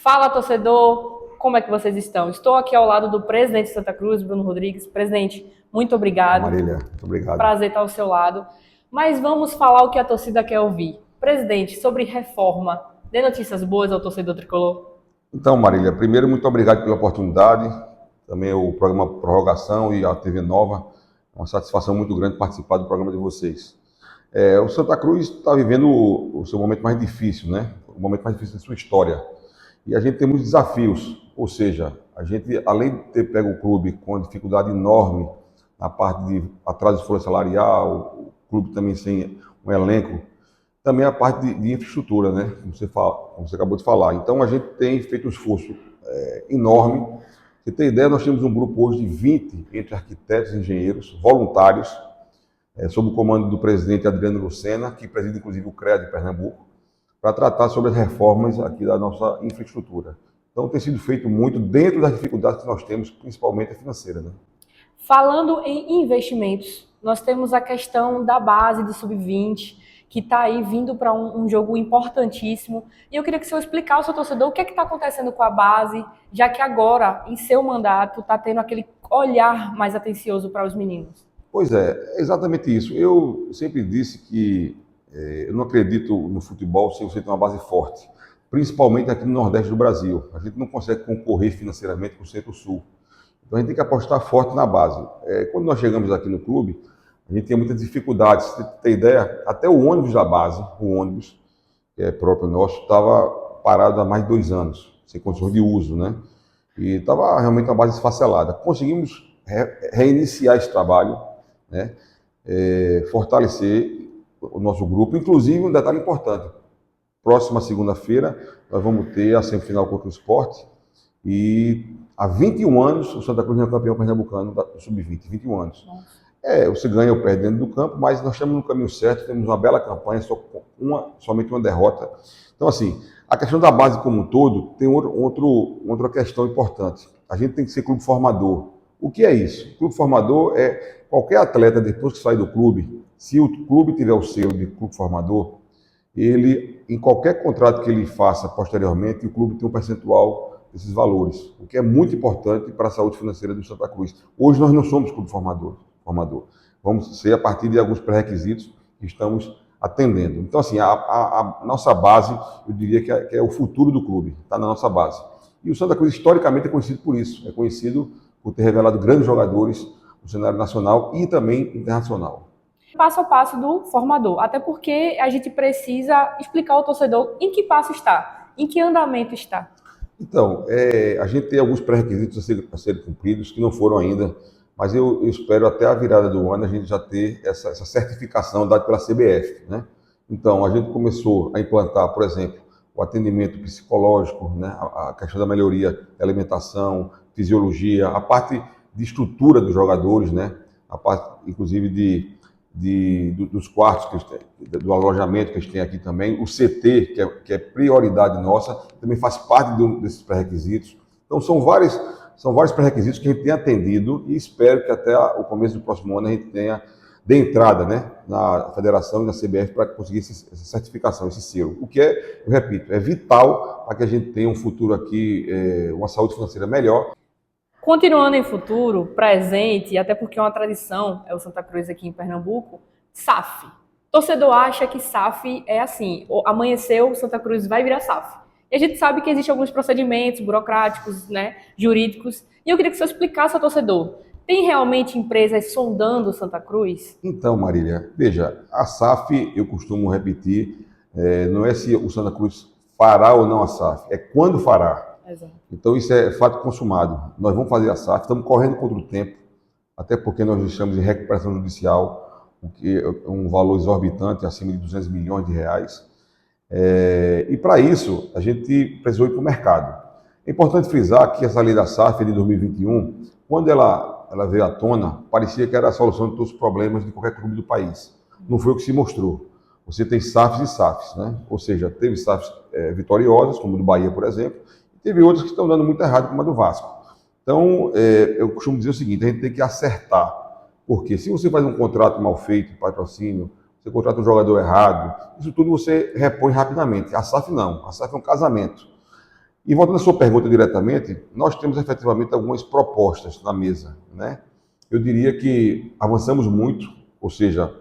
Fala, torcedor! Como é que vocês estão? Estou aqui ao lado do presidente de Santa Cruz, Bruno Rodrigues. Presidente, muito obrigado. Marília, muito obrigado. Prazer estar ao seu lado. Mas vamos falar o que a torcida quer ouvir. Presidente, sobre reforma, dê notícias boas ao torcedor tricolor. Então, Marília, primeiro, muito obrigado pela oportunidade, também o programa Prorrogação e a TV Nova. É uma satisfação muito grande participar do programa de vocês. O Santa Cruz está vivendo o seu momento mais difícil, né? O momento mais difícil da sua história. E a gente tem muitos desafios, ou seja, a gente, além de ter pego o clube com uma dificuldade enorme na parte de atraso de folha salarial, o clube também sem um elenco, também a parte de infraestrutura, né? Como você acabou de falar. Então a gente tem feito um esforço enorme. Pra você ter ideia, nós temos um grupo hoje de 20 entre arquitetos e engenheiros voluntários, sob o comando do presidente Adriano Lucena, que preside inclusive o CREA de Pernambuco, para tratar sobre as reformas aqui da nossa infraestrutura. Então tem sido feito muito dentro das dificuldades que nós temos, principalmente a financeira, né? Falando em investimentos, nós temos a questão da base do Sub-20, que está aí vindo para um jogo importantíssimo. E eu queria que o senhor explicasse ao seu torcedor o que está acontecendo com a base, já que agora, em seu mandato, está tendo aquele olhar mais atencioso para os meninos. Pois é exatamente isso. Eu sempre disse que eu não acredito no futebol sem você ter uma base forte, principalmente aqui no Nordeste do Brasil. A gente não consegue concorrer financeiramente com o Centro-Sul. Então a gente tem que apostar forte na base. Quando nós chegamos aqui no clube, a gente tinha muitas dificuldades. Pra você ter ideia, até o ônibus da base, o ônibus, que é próprio nosso, estava parado há mais de 2 anos, sem condições de uso, né? E estava realmente uma base esfacelada. Conseguimos reiniciar esse trabalho, né? Fortalecer o nosso grupo, inclusive um detalhe importante. Próxima segunda-feira, nós vamos ter a semifinal contra o Sport e há 21 anos o Santa Cruz é campeão pernambucano do Sub-20, 21 anos. Nossa. Você ganha ou perde dentro do campo, mas nós estamos no caminho certo, temos uma bela campanha, somente uma derrota. Então, assim, a questão da base como um todo tem outra questão importante. A gente tem que ser clube formador. O que é isso? Clube formador é qualquer atleta, depois que sai do clube, se o clube tiver o selo de clube formador, ele, em qualquer contrato que ele faça posteriormente, o clube tem um percentual desses valores, o que é muito importante para a saúde financeira do Santa Cruz. Hoje nós não somos clube formador. Vamos ser a partir de alguns pré-requisitos que estamos atendendo. Então, assim, a nossa base, eu diria que é o futuro do clube, está na nossa base. E o Santa Cruz, historicamente, é conhecido por isso. É conhecido por ter revelado grandes jogadores no cenário nacional e também internacional. Passo a passo do formador, até porque a gente precisa explicar ao torcedor em que passo está, em que andamento está. Então, a gente tem alguns pré-requisitos a serem cumpridos que não foram ainda, mas eu espero até a virada do ano a gente já ter essa certificação dada pela CBF, né? Então, a gente começou a implantar, por exemplo, o atendimento psicológico, né? A questão da melhoria da alimentação, fisiologia, a parte de estrutura dos jogadores, né? A parte, inclusive, dos quartos, que eles têm, do alojamento que eles têm aqui também, o CT, que é prioridade nossa, também faz parte desses pré-requisitos. Então, são vários pré-requisitos que a gente tem atendido e espero que até o começo do próximo ano a gente tenha de entrada, né, na federação e na CBF para conseguir essa certificação, esse selo. O que eu repito, é vital para que a gente tenha um futuro aqui, uma saúde financeira melhor. Continuando em futuro, presente, e até porque é uma tradição, é o Santa Cruz aqui em Pernambuco, SAF. Torcedor acha que SAF é assim, amanheceu, Santa Cruz vai virar SAF. E a gente sabe que existem alguns procedimentos burocráticos, né, jurídicos, e eu queria que o senhor explicasse ao torcedor, tem realmente empresas sondando Santa Cruz? Então, Marília, veja, a SAF, eu costumo repetir, não é se o Santa Cruz fará ou não a SAF, é quando fará. Exato. Então isso é fato consumado. Nós vamos fazer a SAF, estamos correndo contra o tempo, até porque nós estamos em recuperação judicial, o que é um valor exorbitante, acima de 200 milhões de reais. E para isso, a gente precisou ir para o mercado. É importante frisar que essa lei da SAF de 2021, quando ela veio à tona, parecia que era a solução de todos os problemas de qualquer clube do país. Não foi o que se mostrou. Você tem SAFs e SAFs, né? Ou seja, teve SAFs vitoriosas, como o do Bahia, por exemplo, teve outras que estão dando muito errado, como a do Vasco. Então, eu costumo dizer o seguinte, a gente tem que acertar. Porque se você faz um contrato mal feito, patrocínio, você contrata um jogador errado, isso tudo você repõe rapidamente. A SAF não, a SAF é um casamento. E voltando à sua pergunta diretamente, nós temos efetivamente algumas propostas na mesa, né? Eu diria que avançamos muito, ou seja,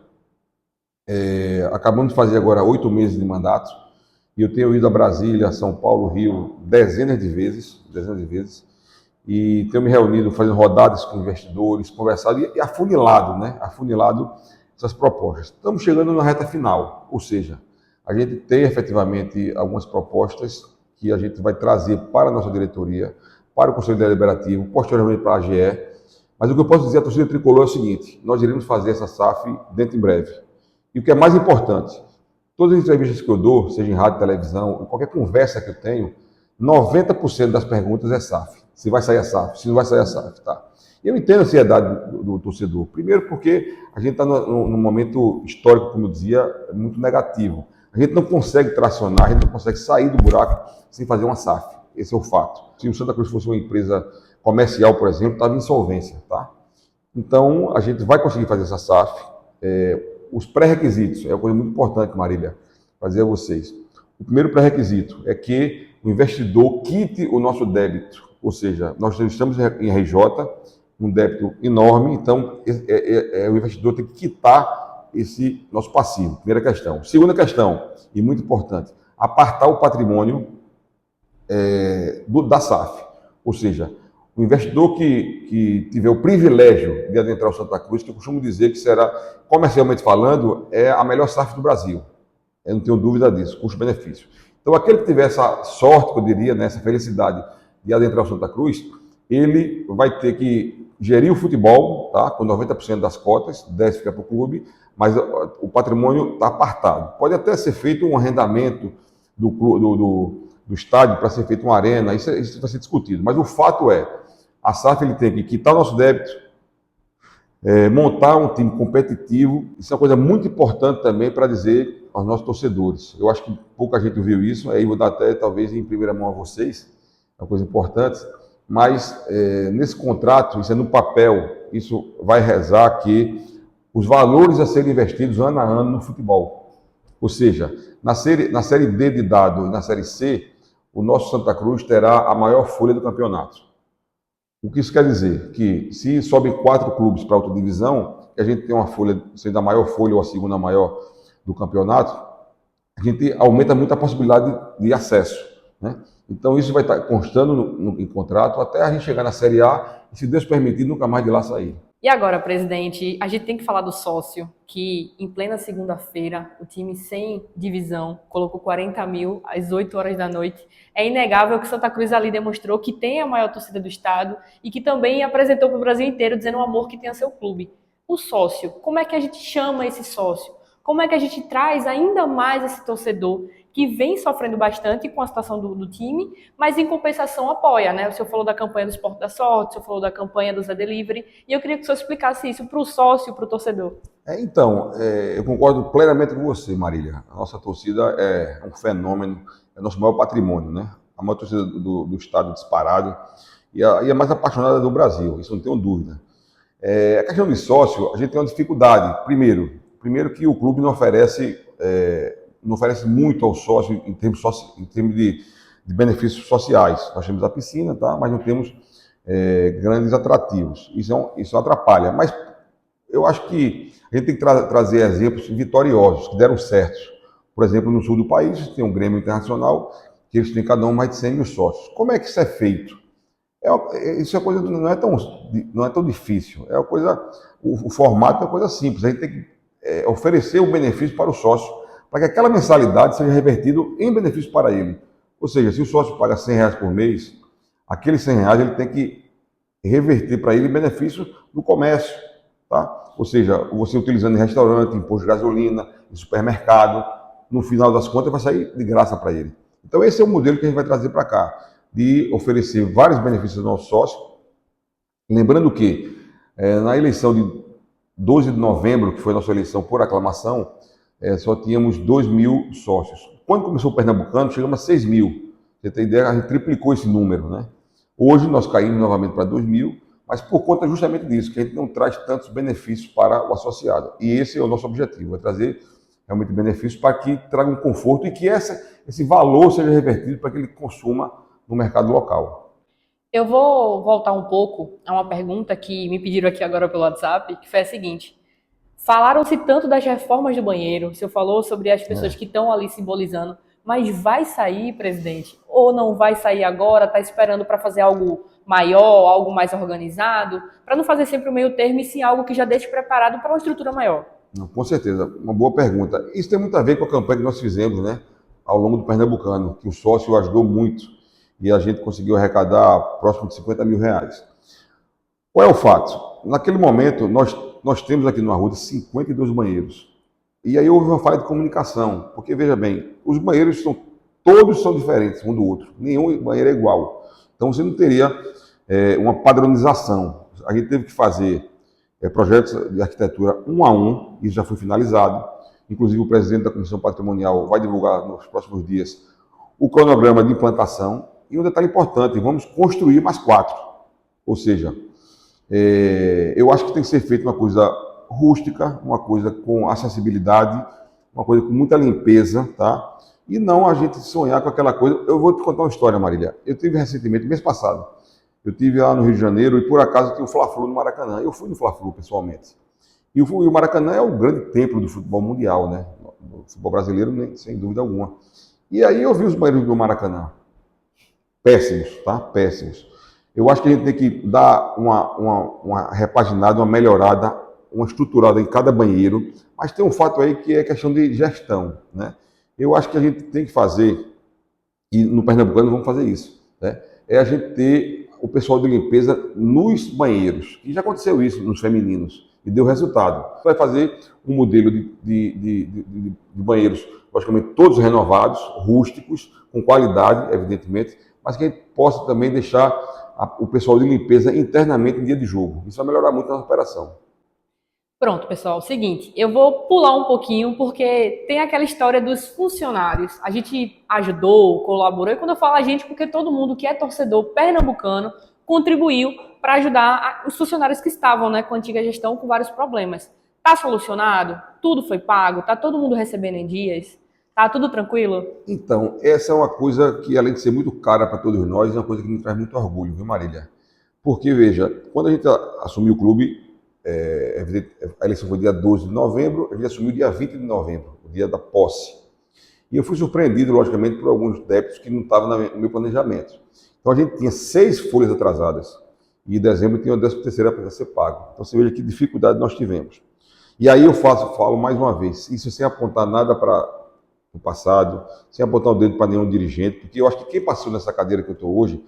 acabamos de fazer agora 8 meses de mandato, e eu tenho ido a Brasília, São Paulo, Rio, dezenas de vezes, e tenho me reunido, fazendo rodadas com investidores, conversado e afunilado, né? Afunilado essas propostas. Estamos chegando na reta final, ou seja, a gente tem efetivamente algumas propostas que a gente vai trazer para a nossa diretoria, para o Conselho Deliberativo, posteriormente para a AGE. Mas o que eu posso dizer à torcida tricolor é o seguinte: nós iremos fazer essa SAF dentro em breve. E o que é mais importante, todas as entrevistas que eu dou, seja em rádio, televisão, qualquer conversa que eu tenho, 90% das perguntas é SAF. Se vai sair a SAF, se não vai sair a SAF, tá? Eu entendo a ansiedade do torcedor. Primeiro porque a gente está num momento histórico, como eu dizia, muito negativo. A gente não consegue tracionar, a gente não consegue sair do buraco sem fazer uma SAF. Esse é o fato. Se o Santa Cruz fosse uma empresa comercial, por exemplo, estava em insolvência, tá? Então, a gente vai conseguir fazer essa SAF. Os pré-requisitos, é uma coisa muito importante, Marília, fazer a vocês. O primeiro pré-requisito é que o investidor quite o nosso débito, ou seja, nós estamos em RJ, um débito enorme, então o investidor tem que quitar esse nosso passivo, primeira questão. Segunda questão, e muito importante, apartar o patrimônio da SAF, ou seja, o investidor que tiver o privilégio de adentrar o Santa Cruz, que eu costumo dizer que será, comercialmente falando, é a melhor SAF do Brasil. Eu não tenho dúvida disso, custo-benefício. Então, aquele que tiver essa sorte, que eu diria, né, essa felicidade de adentrar o Santa Cruz, ele vai ter que gerir o futebol, tá, com 90% das cotas, 10% fica para o clube, mas o patrimônio está apartado. Pode até ser feito um arrendamento do estádio para ser feito uma arena, isso vai ser discutido. Mas o fato é, a SAF ele tem que quitar o nosso débito, montar um time competitivo. Isso é uma coisa muito importante também para dizer aos nossos torcedores. Eu acho que pouca gente viu isso, aí vou dar até talvez em primeira mão a vocês, é uma coisa importante, mas nesse contrato, isso é no papel, isso vai rezar que os valores a serem investidos ano a ano no futebol. Ou seja, na série D de dado e na série C, o nosso Santa Cruz terá a maior folha do campeonato. O que isso quer dizer? Que se sobem 4 clubes para a outra divisão, e a gente tem uma folha, sendo a maior folha ou a segunda maior do campeonato, a gente aumenta muito a possibilidade de acesso, né? Então isso vai estar constando em contrato até a gente chegar na Série A e, se Deus permitir, nunca mais de lá sair. E agora, presidente, a gente tem que falar do sócio, que em plena segunda-feira, o time sem divisão colocou 40 mil às 8 horas da noite. É inegável que Santa Cruz ali demonstrou que tem a maior torcida do estado e que também apresentou para o Brasil inteiro, dizendo o amor que tem a seu clube. O sócio, como é que a gente chama esse sócio? Como é que a gente traz ainda mais esse torcedor que vem sofrendo bastante com a situação do time, mas em compensação apoia, né? O senhor falou da campanha do Esporte da Sorte, o senhor falou da campanha do Zé Delivery, e eu queria que o senhor explicasse isso para o sócio, para o torcedor. Eu concordo plenamente com você, Marília. A nossa torcida é um fenômeno, é o nosso maior patrimônio, né? A maior torcida do estado disparado e a mais apaixonada do Brasil, isso não tenho dúvida. A questão de sócio, a gente tem uma dificuldade. Primeiro que o clube não oferece muito ao sócio em termos de benefícios sociais. Nós temos a piscina, tá? Mas não temos grandes atrativos. Isso atrapalha. Mas eu acho que a gente tem que trazer exemplos vitoriosos, que deram certo. Por exemplo, no sul do país, tem um Grêmio Internacional, que eles têm cada um mais de 100 mil sócios. Como é que isso é feito? Isso é coisa, não é tão difícil. O formato é uma coisa simples. A gente tem que oferecer o benefício para o sócio, para que aquela mensalidade seja revertida em benefício para ele. Ou seja, se o sócio paga R$100 por mês, aqueles R$100 ele tem que reverter para ele benefício no comércio, tá? Ou seja, você utilizando em restaurante, em posto de gasolina, em supermercado, no final das contas vai sair de graça para ele. Então esse é o modelo que a gente vai trazer para cá, de oferecer vários benefícios ao nosso sócio. Lembrando que na eleição de 12 de novembro, que foi a nossa eleição por aclamação, só tínhamos 2 mil sócios. Quando começou o Pernambucano, chegamos a 6 mil. Você tem ideia, a gente triplicou esse número, né? Hoje nós caímos novamente para 2 mil, mas por conta justamente disso, que a gente não traz tantos benefícios para o associado. E esse é o nosso objetivo, é trazer realmente benefícios para que traga um conforto e que esse valor seja revertido para que ele consuma no mercado local. Eu vou voltar um pouco a uma pergunta que me pediram aqui agora pelo WhatsApp, que foi a seguinte. Falaram-se tanto das reformas do banheiro, o senhor falou sobre as pessoas que estão ali simbolizando, mas vai sair, presidente? Ou não vai sair agora, está esperando para fazer algo maior, algo mais organizado, para não fazer sempre o meio termo e sim algo que já deixe preparado para uma estrutura maior? Não, com certeza, uma boa pergunta. Isso tem muito a ver com a campanha que nós fizemos, né, ao longo do Pernambucano, que o sócio ajudou muito e a gente conseguiu arrecadar próximo de 50 mil reais. Qual é o fato? Naquele momento, nós temos aqui no Arruda 52 banheiros. E aí houve uma falha de comunicação, porque veja bem, os banheiros todos são diferentes um do outro, nenhum banheiro é igual. Então você não teria uma padronização. A gente teve que fazer projetos de arquitetura um a um, isso já foi finalizado. Inclusive o presidente da Comissão Patrimonial vai divulgar nos próximos dias o cronograma de implantação. E um detalhe importante, vamos construir mais 4. Ou seja, eu acho que tem que ser feita uma coisa rústica, uma coisa com acessibilidade, uma coisa com muita limpeza, tá? E não a gente sonhar com aquela coisa. Eu vou te contar uma história, Marília. Eu tive recentemente, mês passado, eu tive lá no Rio de Janeiro e por acaso tinha o Fla-Flu no Maracanã. Eu fui no Fla-Flu pessoalmente. E o Maracanã é o grande templo do futebol mundial, né? Do futebol brasileiro, sem dúvida alguma. E aí eu vi os banheiros do Maracanã. Péssimos, tá? Péssimos. Eu acho que a gente tem que dar uma repaginada, uma melhorada, uma estruturada em cada banheiro, mas tem um fato aí que é questão de gestão, né? Eu acho que a gente tem que fazer, e no Pernambucano vamos fazer isso, né? É a gente ter o pessoal de limpeza nos banheiros, e já aconteceu isso nos femininos, e deu resultado. Vai fazer um modelo de banheiros, logicamente todos renovados, rústicos, com qualidade, evidentemente, mas que a gente possa também deixar o pessoal de limpeza internamente em dia de jogo. Isso vai melhorar muito a operação. Pronto, pessoal, seguinte, eu vou pular um pouquinho porque tem aquela história dos funcionários. A gente ajudou, colaborou, e quando eu falo a gente, porque todo mundo que é torcedor pernambucano contribuiu para ajudar os funcionários que estavam, né, com a antiga gestão com vários problemas. Tá solucionado? Tudo foi pago? Tá todo mundo recebendo em dias? Tá tudo tranquilo? Então, essa é uma coisa que, além de ser muito cara para todos nós, é uma coisa que me traz muito orgulho, viu, Marília? Porque, veja, quando a gente assumiu o clube, a eleição foi dia 12 de novembro, a gente assumiu dia 20 de novembro, o dia da posse. E eu fui surpreendido, logicamente, por alguns débitos que não estavam no meu planejamento. Então, a gente tinha 6 folhas atrasadas, e em dezembro tinha a 13ª para ser pago. Então, você veja que dificuldade nós tivemos. E aí eu falo mais uma vez, isso sem apontar nada para no passado, sem apontar o dedo para nenhum dirigente, porque eu acho que quem passou nessa cadeira que eu estou hoje,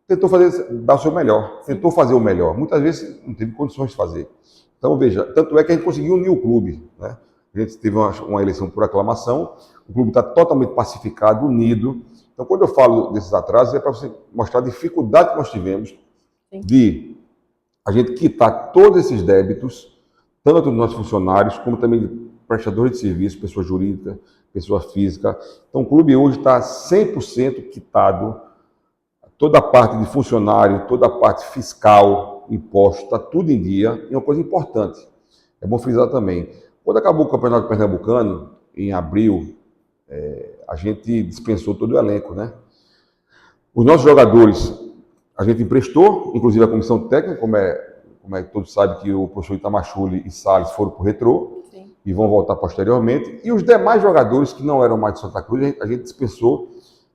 tentou dar o seu melhor, tentou fazer o melhor. Muitas vezes não teve condições de fazer. Então, veja, tanto é que a gente conseguiu unir o clube, né? A gente teve uma eleição por aclamação, o clube está totalmente pacificado, unido. Então, quando eu falo desses atrasos, é para você mostrar a dificuldade que nós tivemos de a gente quitar todos esses débitos, tanto dos nossos funcionários, como também de prestadores de serviço, pessoa jurídica, pessoa física. Então, o clube hoje está 100% quitado, toda a parte de funcionário, toda a parte fiscal, impostos, está tudo em dia. E uma coisa importante, é bom frisar também, quando acabou o Campeonato Pernambucano, em abril, a gente dispensou todo o elenco, né? Os nossos jogadores, a gente emprestou, inclusive a comissão técnica, como todos sabem que o professor Itamachule e Salles foram para o Retrô, e vão voltar posteriormente. E os demais jogadores que não eram mais de Santa Cruz, a gente dispensou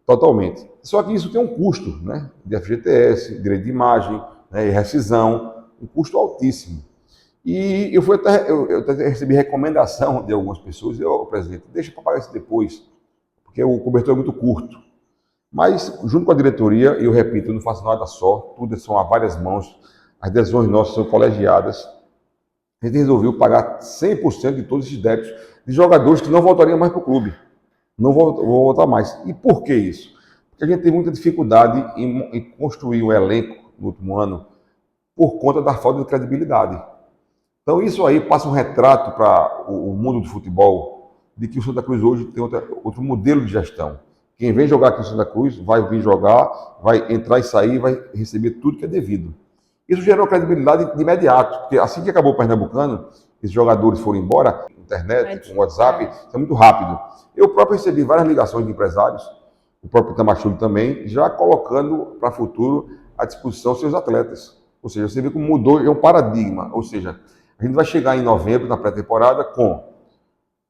totalmente. Só que isso tem um custo, né? De FGTS, direito de imagem, né? E rescisão, um custo altíssimo. E eu até recebi recomendação de algumas pessoas, presidente, deixa para pagar isso depois, porque o cobertor é muito curto. Mas, junto com a diretoria, eu repito, eu não faço nada só, tudo são a várias mãos, as decisões nossas são colegiadas. A gente resolveu pagar 100% de todos esses débitos de jogadores que não voltariam mais para o clube. Não vão voltar mais. E por que isso? Porque a gente teve muita dificuldade em construir um elenco no último ano por conta da falta de credibilidade. Então isso aí passa um retrato para o mundo do futebol de que o Santa Cruz hoje tem outro modelo de gestão. Quem vem jogar aqui no Santa Cruz vai vir jogar, vai entrar e sair, vai receber tudo que é devido. Isso gerou credibilidade de imediato, porque assim que acabou o Pernambucano, esses jogadores foram embora, internet, com WhatsApp, isso é muito rápido. Eu próprio recebi várias ligações de empresários o próprio Tamachule também, já colocando para o futuro à disposição seus atletas. Ou seja, você vê como mudou, é um paradigma. Ou seja, a gente vai chegar em novembro, na pré-temporada, com,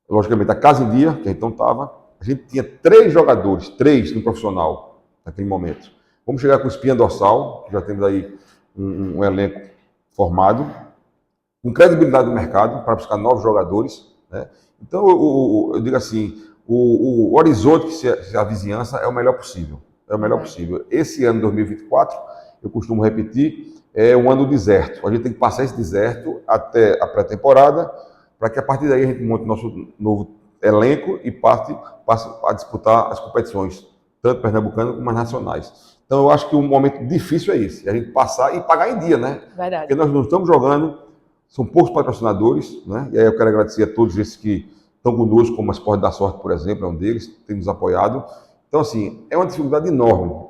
logicamente, a casa em dia, que a gente não estava. A gente tinha 3 jogadores, 3 no profissional, naquele momento. Vamos chegar com espinha dorsal, que já temos aí um elenco formado, com credibilidade no mercado, para buscar novos jogadores, né? Então, eu digo assim, o horizonte que se avizinhança é o melhor possível. É o melhor possível. Esse ano, 2024, eu costumo repetir, é um ano deserto. A gente tem que passar esse deserto até a pré-temporada, para que a partir daí a gente monte nosso novo elenco e passe a disputar as competições, tanto pernambucanas como as nacionais. Então, eu acho que um momento difícil é esse, a gente passar e pagar em dia, né? Verdade. Porque nós não estamos jogando, são poucos patrocinadores, né? E aí eu quero agradecer a todos esses que estão conosco, como a Esporte da Sorte, por exemplo, é um deles, tem nos apoiado. Então, assim, é uma dificuldade enorme.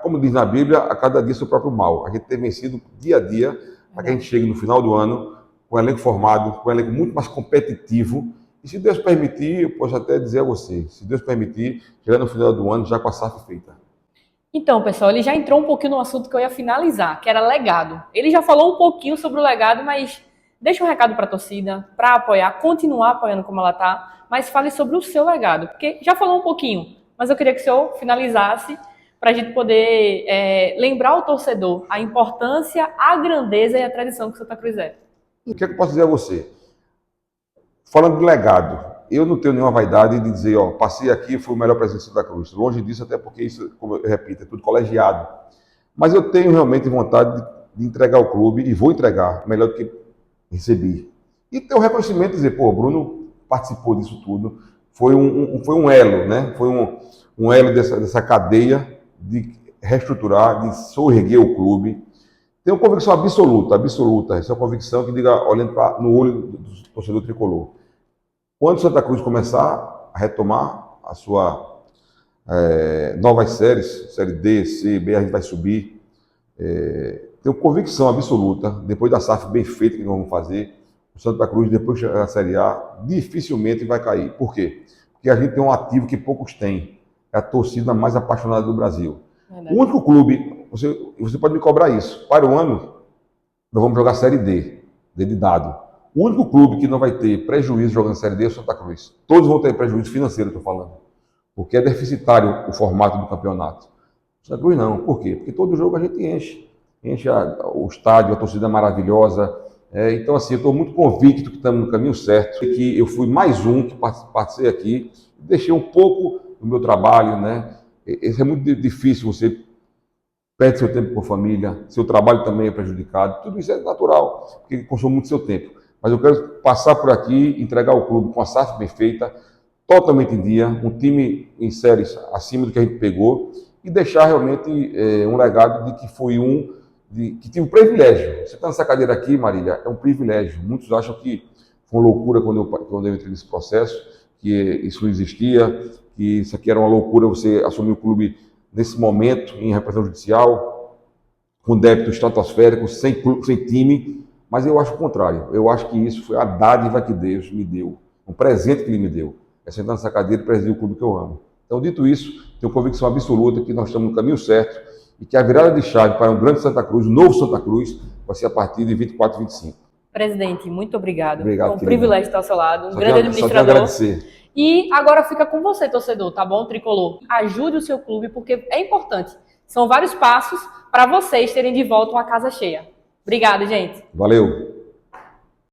Como diz na Bíblia, a cada dia seu próprio mal. A gente tem vencido dia a dia, para que a gente chegue no final do ano com um elenco formado, com um elenco muito mais competitivo. E se Deus permitir, eu posso até dizer a você, se Deus permitir, chegar no final do ano já com a SAF feita. Então, pessoal, ele já entrou um pouquinho no assunto que eu ia finalizar, que era legado. Ele já falou um pouquinho sobre o legado, mas deixa um recado para a torcida, para apoiar, continuar apoiando como ela está, mas fale sobre o seu legado, porque já falou um pouquinho, mas eu queria que o senhor finalizasse para a gente poder lembrar o torcedor a importância, a grandeza e a tradição que o Santa Cruz é. O que é que eu posso dizer a você? Falando de legado, eu não tenho nenhuma vaidade de dizer, ó, passei aqui, fui o melhor presidente da Cruz. Longe disso, até porque isso, como eu repito, é tudo colegiado. Mas eu tenho realmente vontade de entregar ao clube, e vou entregar, melhor do que recebi. E ter o reconhecimento de dizer, pô, o Bruno participou disso tudo, foi um elo, né? Foi um elo dessa cadeia de reestruturar, de soerguer o clube. Tenho convicção absoluta, essa é uma convicção que diga, olhando no olho do torcedor tricolor. Quando Santa Cruz começar a retomar a sua novas séries, série D, C, B, a gente vai subir. Tenho convicção absoluta, depois da SAF bem feita que nós vamos fazer, o Santa Cruz, depois de chegar na Série A, dificilmente vai cair. Por quê? Porque a gente tem um ativo que poucos têm, é a torcida mais apaixonada do Brasil. Verdade. O único clube, você pode me cobrar isso, para o ano, nós vamos jogar Série D, D de dado. O único clube que não vai ter prejuízo jogando Série D é o Santa Cruz. Todos vão ter prejuízo financeiro, estou falando. Porque é deficitário o formato do campeonato. O Santa Cruz não. Por quê? Porque todo jogo a gente enche. Enche o estádio, a torcida é maravilhosa. Então, assim, eu estou muito convicto que estamos no caminho certo. Que eu fui mais um que participei aqui. Deixei um pouco do meu trabalho, né? Isso é muito difícil, você perde seu tempo com a família, seu trabalho também é prejudicado. Tudo isso é natural, porque consome muito seu tempo. Mas eu quero passar por aqui, entregar o clube com a SAF bem feita, totalmente em dia, um time em séries acima do que a gente pegou e deixar realmente um legado de que foi que tive um privilégio. Você está nessa cadeira aqui, Marília, é um privilégio. Muitos acham que foi uma loucura quando eu entrei nesse processo, que isso não existia, que isso aqui era uma loucura você assumir o clube nesse momento em repressão judicial, com débito estratosférico, sem time. Mas eu acho o contrário. Eu acho que isso foi a dádiva que Deus me deu, um presente que Ele me deu. É sentar nessa cadeira e presidir o clube que eu amo. Então, dito isso, tenho convicção absoluta que nós estamos no caminho certo e que a virada de chave para um grande Santa Cruz, um novo Santa Cruz, vai ser a partir de 24 e 25. Presidente, muito obrigado. Obrigado, foi um privilégio estar ao seu lado, um grande administrador. Só tenho a agradecer. E agora fica com você, torcedor, tá bom, tricolor? Ajude o seu clube, porque é importante. São vários passos para vocês terem de volta uma casa cheia. Obrigado, gente. Valeu.